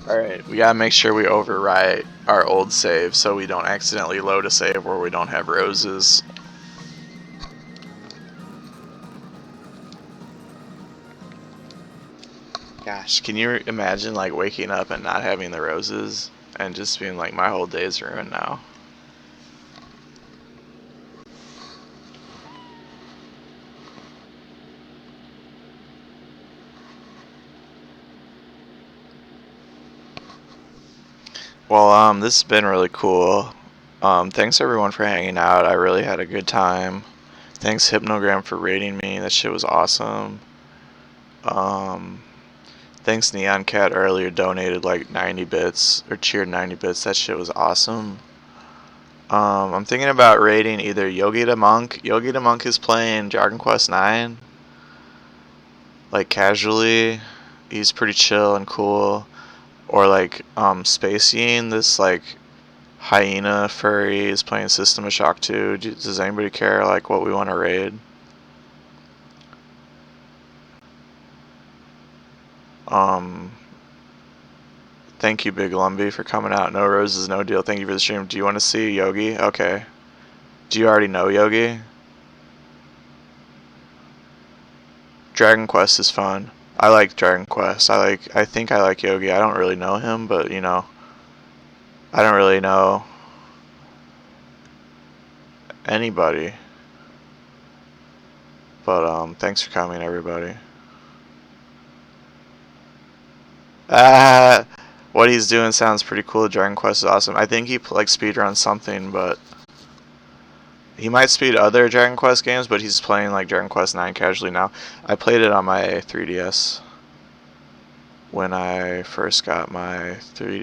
Alright, we gotta make sure we overwrite our old save so we don't accidentally load a save where we don't have roses. Gosh, can you imagine like waking up and not having the roses and just being like, my whole day is ruined now? Well, this has been really cool. Thanks everyone for hanging out. I really had a good time. Thanks Hypnogram for rating me. That shit was awesome. Thanks Neon Cat earlier donated like 90 bits or cheered 90 bits. That shit was awesome. I'm thinking about rating either Yogi the Monk. Yogi the Monk is playing Dragon Quest IX. Like casually. He's pretty chill and cool. Or like Space Yin, this like hyena furry is playing System of Shock 2. Does anybody care like what we want to raid? Thank you, Big Lumbee, for coming out. No roses, no deal. Thank you for the stream. Do you want to see Yogi? Okay. Do you already know Yogi? Dragon Quest is fun. I like Dragon Quest. I think I like Yogi. I don't really know him, but you know, I don't really know anybody. But thanks for coming, everybody. What he's doing sounds pretty cool. Dragon Quest is awesome. I think he like speedruns something, but he might speed other Dragon Quest games, but he's playing like Dragon Quest IX casually now. I played it on my 3DS when I first got my 3DS.